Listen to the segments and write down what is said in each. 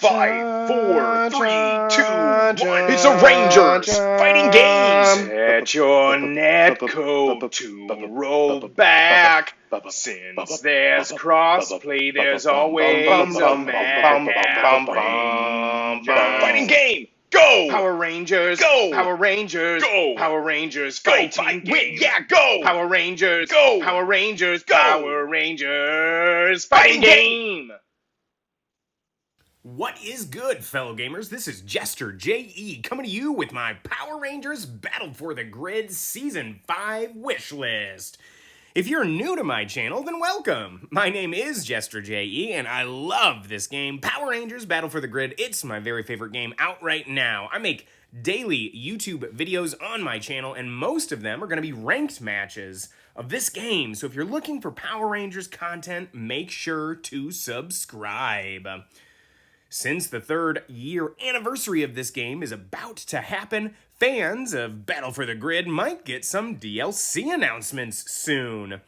5, 4, 3, 2, 1. It's the Rangers fighting games. Set your net code to roll back. Since there's crossplay, there's always a match. Fighting game. Go! Power Rangers. Go! Power Rangers. Go! Power Rangers. Fighting win. Yeah, go! Power Rangers. Go! Power Rangers. Go! Power Rangers. Fighting game. What is good, fellow gamers? This is Jester J.E. coming to you with my Power Rangers Battle for the Grid Season 5 Wishlist. If you're new to my channel, then welcome. My name is Jester J.E. and I love this game, Power Rangers Battle for the Grid. It's my very favorite game out right now. I make daily YouTube videos on my channel and most of them are going to be ranked matches of this game. So if you're looking for Power Rangers content, make sure to subscribe. Since the 3rd year anniversary of this game is about to happen, fans of Battle for the Grid might get some DLC announcements soon.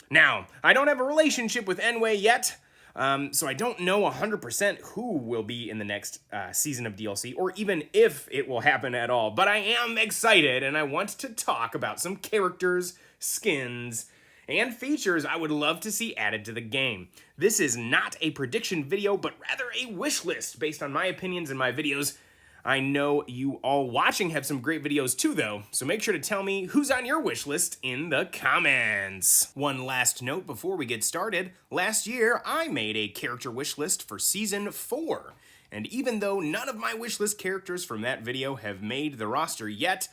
Now, I don't have a relationship with Enway yet, so I don't know 100% who will be in the next season of DLC, or even if it will happen at all, but I am excited and I want to talk about some characters, skins, and features I would love to see added to the game. This is not a prediction video, but rather a wish list based on my opinions and my videos. I know you all watching have some great videos too, though, so make sure to tell me who's on your wish list in the comments. One last note before we get started. Last year, I made a character wish list for Season 4, and even though none of my wish list characters from that video have made the roster yet,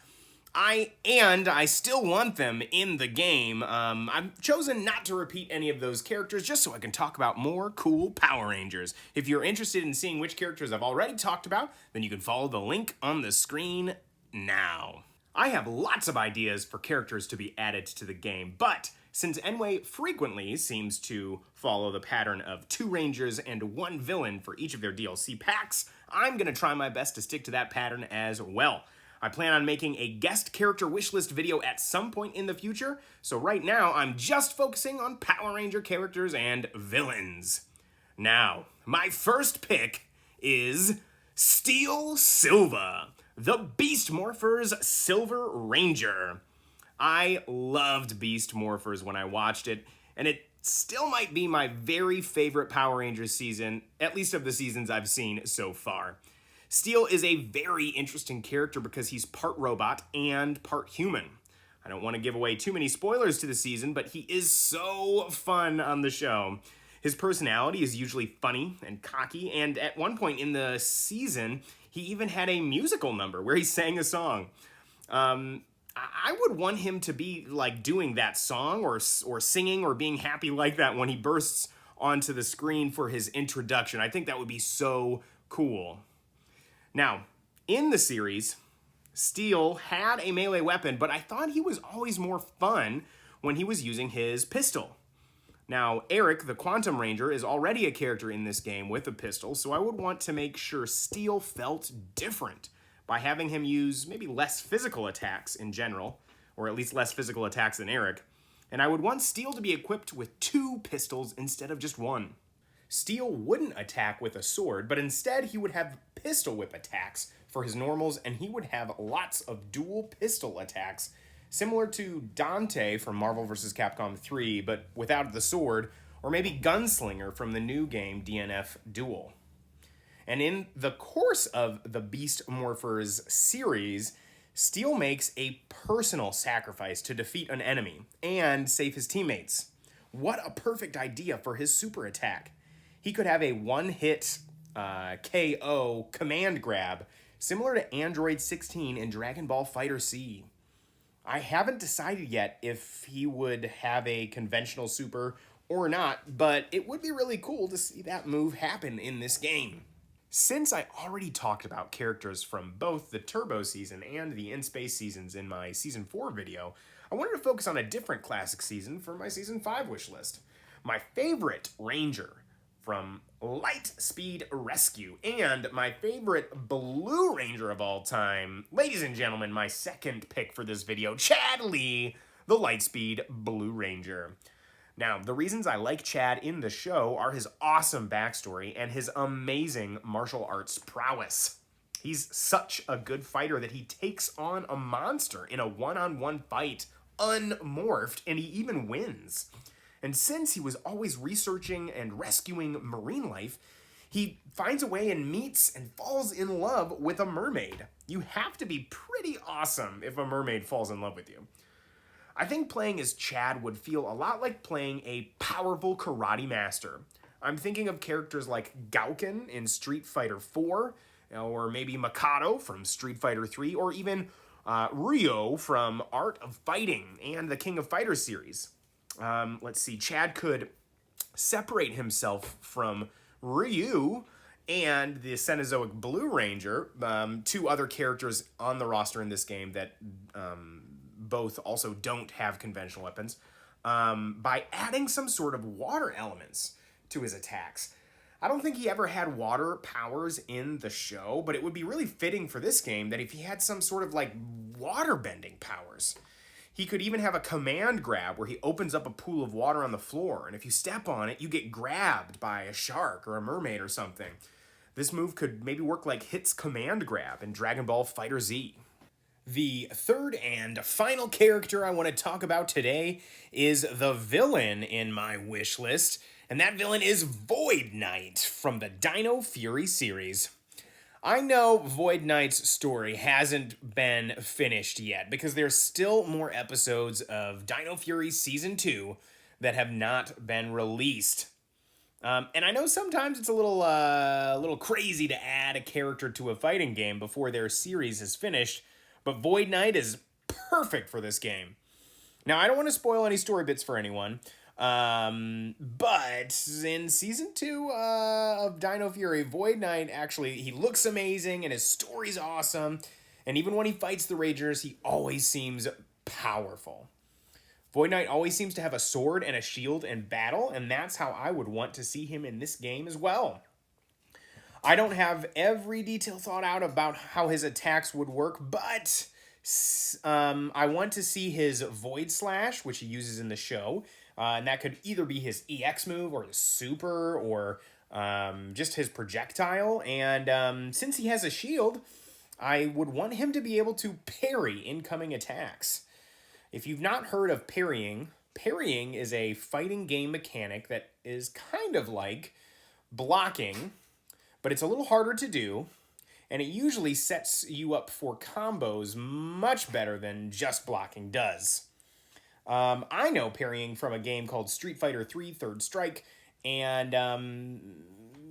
I still want them in the game. I've chosen not to repeat any of those characters just so I can talk about more cool Power Rangers. If you're interested in seeing which characters I've already talked about, then you can follow the link on the screen now. I have lots of ideas for characters to be added to the game, but since Enway frequently seems to follow the pattern of 2 Rangers and 1 villain for each of their DLC packs, I'm going to try my best to stick to that pattern as well. I plan on making a guest character wishlist video at some point in the future, so right now I'm just focusing on Power Ranger characters and villains. Now, my first pick is Steel Silva, the Beast Morphers Silver Ranger. I loved Beast Morphers when I watched it, and it still might be my very favorite Power Rangers season, at least of the seasons I've seen so far. Steel is a very interesting character because he's part robot and part human. I don't want to give away too many spoilers to the season, but he is so fun on the show. His personality is usually funny and cocky, and at one point in the season, he even had a musical number where he sang a song. I would want him to be like doing that song or singing or being happy like that when he bursts onto the screen for his introduction. I think that would be so cool. Now, in the series, Steel had a melee weapon, but I thought he was always more fun when he was using his pistol. Now, Eric, the Quantum Ranger, is already a character in this game with a pistol, so I would want to make sure Steel felt different by having him use maybe less physical attacks in general, or at least less physical attacks than Eric, and I would want Steel to be equipped with 2 pistols instead of just 1. Steel wouldn't attack with a sword, but instead he would have pistol whip attacks for his normals, and he would have lots of dual pistol attacks, similar to Dante from Marvel vs. Capcom 3, but without the sword, or maybe Gunslinger from the new game DNF Duel. And in the course of the Beast Morphers series, Steel makes a personal sacrifice to defeat an enemy and save his teammates. What a perfect idea for his super attack. He could have a one-hit KO command grab, similar to Android 16 in Dragon Ball FighterZ. I haven't decided yet if he would have a conventional super or not, but it would be really cool to see that move happen in this game. Since I already talked about characters from both the Turbo season and the In-Space seasons in my Season 4 video, I wanted to focus on a different classic season for my Season 5 wish list. My favorite Ranger from Lightspeed Rescue, and my favorite Blue Ranger of all time. Ladies and gentlemen, my second pick for this video, Chad Lee, the Lightspeed Blue Ranger. Now, the reasons I like Chad in the show are his awesome backstory and his amazing martial arts prowess. He's such a good fighter that he takes on a monster in a one-on-one fight, unmorphed, and he even wins. And since he was always researching and rescuing marine life, he finds a way and meets and falls in love with a mermaid. You have to be pretty awesome if a mermaid falls in love with you. I think playing as Chad would feel a lot like playing a powerful karate master. I'm thinking of characters like Gauken in Street Fighter 4, or maybe Mikado from Street Fighter 3, or even Ryo from Art of Fighting and the King of Fighters series. Let's see, Chad could separate himself from Ryu and the Cenozoic Blue Ranger, two other characters on the roster in this game that both also don't have conventional weapons, by adding some sort of water elements to his attacks. I don't think he ever had water powers in the show, but it would be really fitting for this game that if he had some sort of like water bending powers. He could even have a command grab where he opens up a pool of water on the floor, and if you step on it, you get grabbed by a shark or a mermaid or something. This move could maybe work like Hit's command grab in Dragon Ball FighterZ. The third and final character I want to talk about today is the villain in my wish list, and that villain is Void Knight from the Dino Fury series. I know Void Knight's story hasn't been finished yet because there's still more episodes of Dino Fury Season 2 that have not been released. And I know sometimes it's a little crazy to add a character to a fighting game before their series is finished, but Void Knight is perfect for this game. Now, I don't want to spoil any story bits for anyone, but in Season 2 of Dino Fury, Void Knight actually, he looks amazing and his story's awesome, and even when he fights the Ragers, he always seems powerful. Void Knight always seems to have a sword and a shield in battle, and that's how I would want to see him in this game as well. I don't have every detail thought out about how his attacks would work, but I want to see his Void Slash, which he uses in the show, and that could either be his EX move or his super or just his projectile. And since he has a shield, I would want him to be able to parry incoming attacks. If you've not heard of parrying, parrying is a fighting game mechanic that is kind of like blocking, but it's a little harder to do, and it usually sets you up for combos much better than just blocking does. I know parrying from a game called Street Fighter 3 Third Strike, and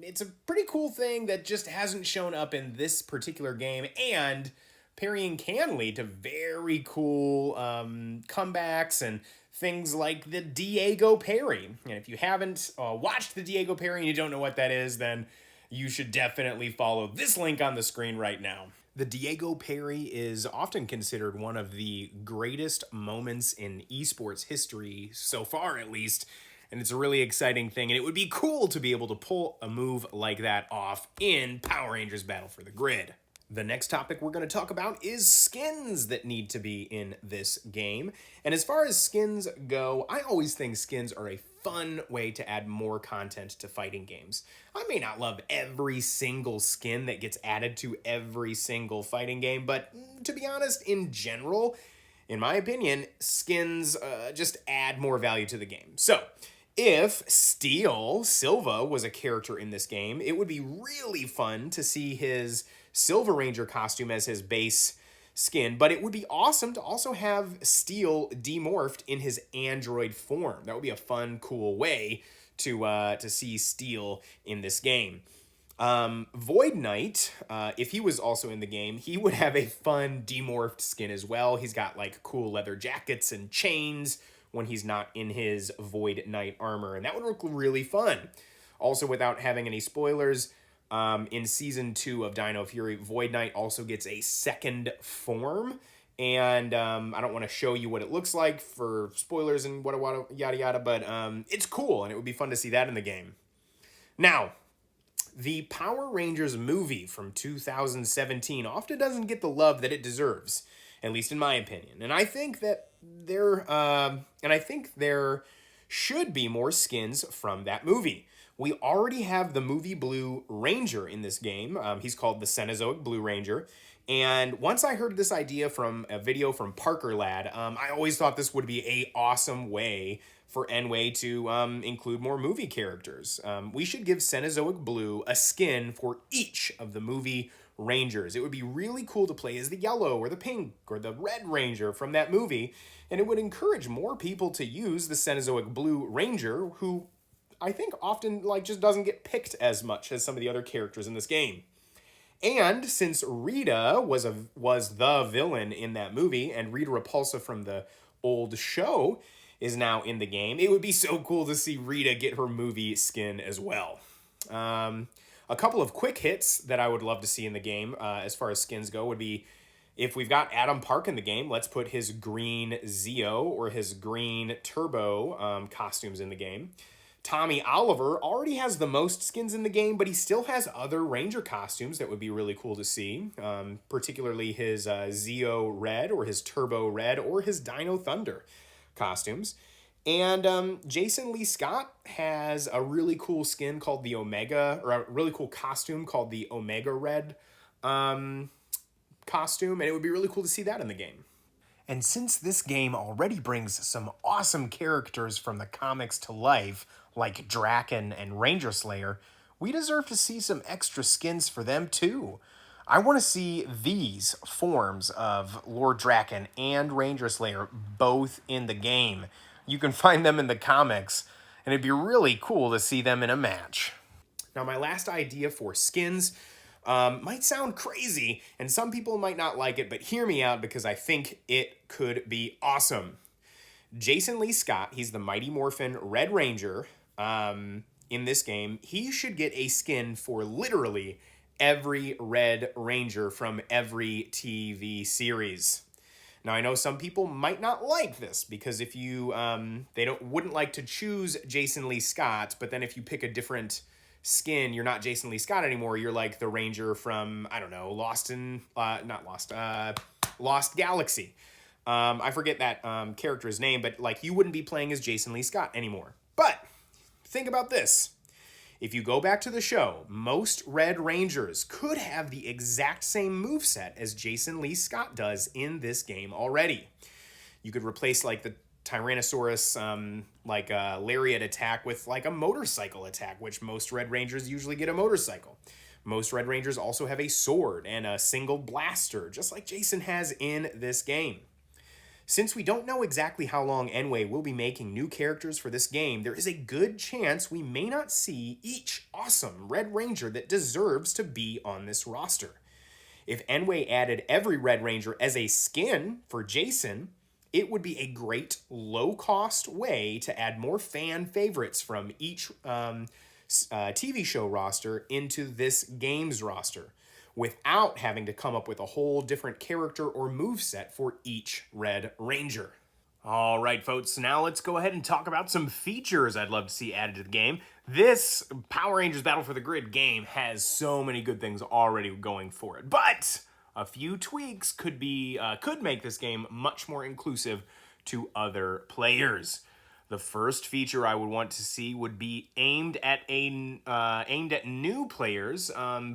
it's a pretty cool thing that just hasn't shown up in this particular game, and parrying can lead to very cool comebacks and things like the Diego parry. And if you haven't watched the Diego parry and you don't know what that is, then you should definitely follow this link on the screen right now. The Diego parry is often considered one of the greatest moments in esports history, so far at least, and it's a really exciting thing, and it would be cool to be able to pull a move like that off in Power Rangers Battle for the Grid. The next topic we're going to talk about is skins that need to be in this game. And as far as skins go, I always think skins are a fun way to add more content to fighting games. I may not love every single skin that gets added to every single fighting game, but to be honest, in general, in my opinion, skins just add more value to the game. So, if Steel Silva was a character in this game, it would be really fun to see his Silver Ranger costume as his base skin, but it would be awesome to also have Steel demorphed in his android form. That would be a fun, cool way to see Steel in this game. Void Knight, if he was also in the game, he would have a fun demorphed skin as well. He's got like cool leather jackets and chains when he's not in his Void Knight armor, and that would look really fun. Also, without having any spoilers, in Season 2 of Dino Fury, Void Knight also gets a second form, and I don't want to show you what it looks like for spoilers and yada yada, but it's cool, and it would be fun to see that in the game. Now, the Power Rangers movie from 2017 often doesn't get the love that it deserves, at least in my opinion, and I think that there should be more skins from that movie. We already have the movie Blue Ranger in this game. He's called the Cenozoic Blue Ranger. And once I heard this idea from a video from Parker Lad, I always thought this would be a awesome way for Enway to include more movie characters. We should give Cenozoic Blue a skin for each of the movie Rangers. It would be really cool to play as the yellow or the pink or the red Ranger from that movie, and it would encourage more people to use the Cenozoic Blue Ranger, who I think often just doesn't get picked as much as some of the other characters in this game. And since Rita was the villain in that movie, and Rita Repulsa from the old show is now in the game, it would be so cool to see Rita get her movie skin as well. A couple of quick hits that I would love to see in the game as far as skins go would be, if we've got Adam Park in the game, let's put his green Zeo or his green Turbo costumes in the game. Tommy Oliver already has the most skins in the game, but he still has other Ranger costumes that would be really cool to see, particularly his Zeo Red or his Turbo Red or his Dino Thunder costumes. And Jason Lee Scott has a really cool skin called the Omega, or a really cool costume called the Omega Red costume, and it would be really cool to see that in the game. And since this game already brings some awesome characters from the comics to life, like Draken and Ranger Slayer, we deserve to see some extra skins for them too. I want to see these forms of Lord Draken and Ranger Slayer both in the game. You can find them in the comics, and it'd be really cool to see them in a match. Now, my last idea for skins might sound crazy, and some people might not like it, but hear me out because I think it could be awesome. Jason Lee Scott, he's the Mighty Morphin Red Ranger in this game. He should get a skin for literally every Red Ranger from every TV series. Now, I know some people might not like this because if you wouldn't like to choose Jason Lee Scott, but then if you pick a different skin, you're not Jason Lee Scott anymore. You're like the Ranger from, I don't know, Lost Galaxy. I forget that character's name, but you wouldn't be playing as Jason Lee Scott anymore. But think about this. If you go back to the show, most Red Rangers could have the exact same moveset as Jason Lee Scott does in this game already. You could replace the Tyrannosaurus lariat attack with a motorcycle attack, which most Red Rangers usually get a motorcycle. Most Red Rangers also have a sword and a single blaster, just like Jason has in this game. Since we don't know exactly how long Enway will be making new characters for this game, there is a good chance we may not see each awesome Red Ranger that deserves to be on this roster. If Enway added every Red Ranger as a skin for Jason, it would be a great low-cost way to add more fan favorites from each TV show roster into this game's roster, without having to come up with a whole different character or moveset for each Red Ranger. All right, folks, now let's go ahead and talk about some features I'd love to see added to the game. This Power Rangers Battle for the Grid game has so many good things already going for it, but a few tweaks could make this game much more inclusive to other players. The first feature I would want to see would be aimed at new players,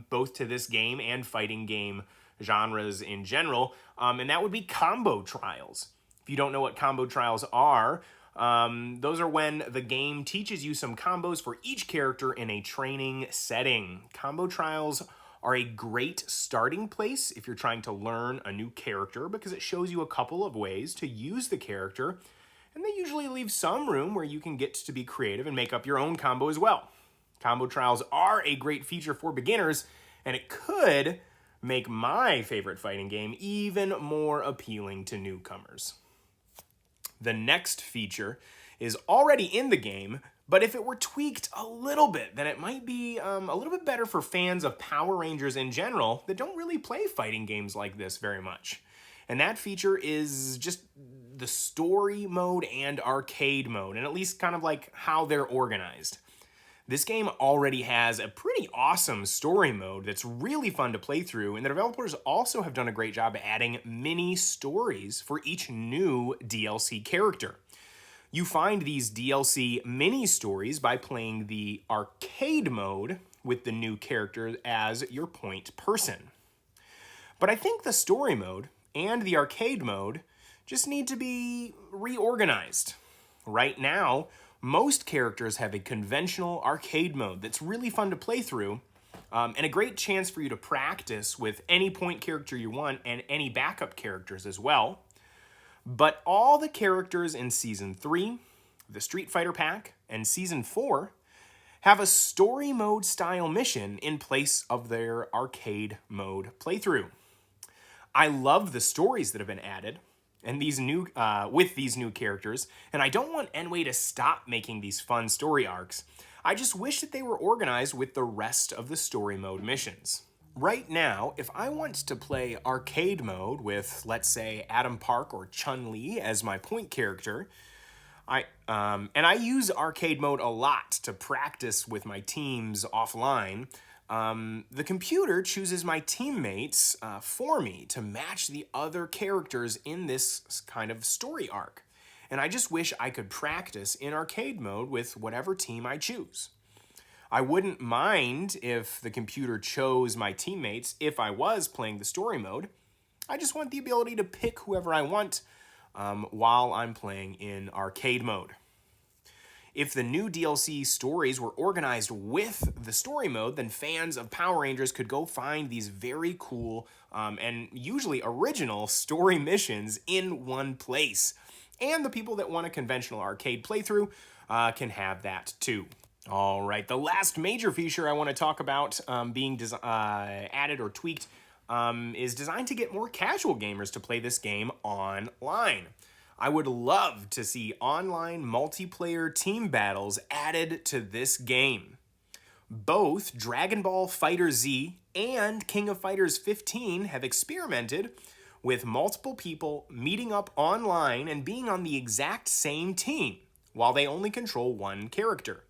both to this game and fighting game genres in general, and that would be combo trials. If you don't know what combo trials are, those are when the game teaches you some combos for each character in a training setting. Combo trials are a great starting place if you're trying to learn a new character because it shows you a couple of ways to use the character, and they usually leave some room where you can get to be creative and make up your own combo as well. Combo trials are a great feature for beginners, and it could make my favorite fighting game even more appealing to newcomers. The next feature is already in the game, but if it were tweaked a little bit, then it might be a little bit better for fans of Power Rangers in general that don't really play fighting games like this very much. And that feature is just the story mode and arcade mode, and at least kind of how they're organized. This game already has a pretty awesome story mode that's really fun to play through, and the developers also have done a great job adding mini stories for each new DLC character. You find these DLC mini-stories by playing the arcade mode with the new character as your point person. But I think the story mode and the arcade mode just need to be reorganized. Right now, most characters have a conventional arcade mode that's really fun to play through, and a great chance for you to practice with any point character you want and any backup characters as well. But all the characters in Season 3, the Street Fighter Pack, and Season 4 have a story mode style mission in place of their arcade mode playthrough. I love the stories that have been added and with these new characters, and I don't want Enway to stop making these fun story arcs. I just wish that they were organized with the rest of the story mode missions. Right now, if I want to play arcade mode with, let's say, Adam Park or Chun-Li as my point character, I use arcade mode a lot to practice with my teams offline. The computer chooses my teammates for me to match the other characters in this kind of story arc. And I just wish I could practice in arcade mode with whatever team I choose. I wouldn't mind if the computer chose my teammates if I was playing the story mode. I just want the ability to pick whoever I want while I'm playing in arcade mode. If the new DLC stories were organized with the story mode, then fans of Power Rangers could go find these very cool and usually original story missions in one place. And the people that want a conventional arcade playthrough can have that too. All right, the last major feature I want to talk about being added or tweaked is designed to get more casual gamers to play this game online. I would love to see online multiplayer team battles added to this game. Both Dragon Ball FighterZ and King of Fighters 15 have experimented with multiple people meeting up online and being on the exact same team while they only control one character.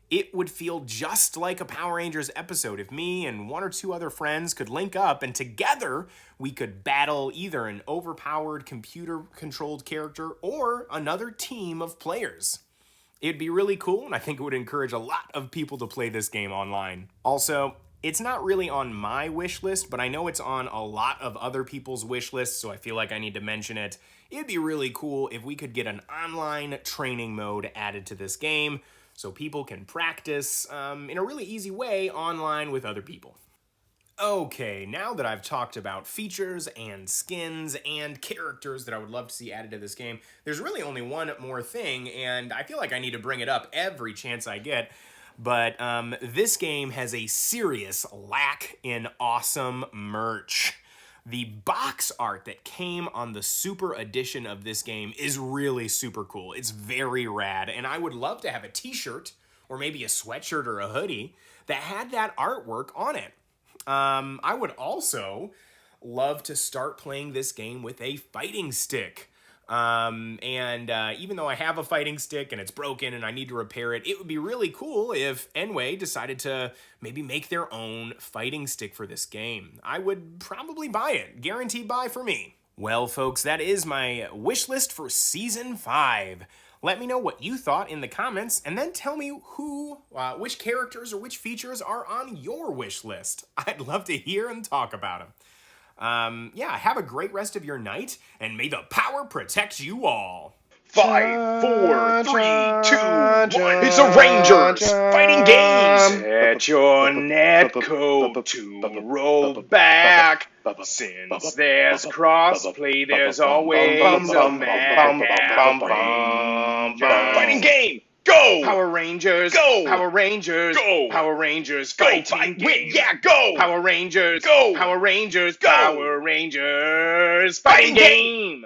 It would feel just like a Power Rangers episode if me and one or two other friends could link up and together we could battle either an overpowered computer-controlled character or another team of players. It'd be really cool, and I think it would encourage a lot of people to play this game online. Also, it's not really on my wish list, but I know it's on a lot of other people's wish lists, so I feel like I need to mention it. It'd be really cool if we could get an online training mode added to this game, so people can practice in a really easy way online with other people. Okay, now that I've talked about features and skins and characters that I would love to see added to this game, there's really only one more thing, and I feel like I need to bring it up every chance I get. But this game has a serious lack in awesome merch. The box art that came on the Super Edition of this game is really super cool. It's very rad, and I would love to have a t-shirt or maybe a sweatshirt or a hoodie that had that artwork on it. I would also love to start playing this game with a fighting stick. Even though I have a fighting stick and it's broken and I need to repair it, it would be really cool if Enway decided to maybe make their own fighting stick for this game. I would probably buy it. Guaranteed buy for me. Well, folks, that is my wish list for Season 5. Let me know what you thought in the comments, and then tell me which characters or which features are on your wish list. I'd love to hear and talk about them. Have a great rest of your night, and may the power protect you all. 5, 4, 3, 2, 1. It's the Rangers fighting games. Set your netcode to roll back. Since there's crossplay, there's always a match. Fighting game. Go! Power Rangers. Go! Power Rangers. Go! Power Rangers. Go! Fight win. Yeah, go! Power Rangers. Go! Power Rangers. Go! Power Rangers. Fighting game.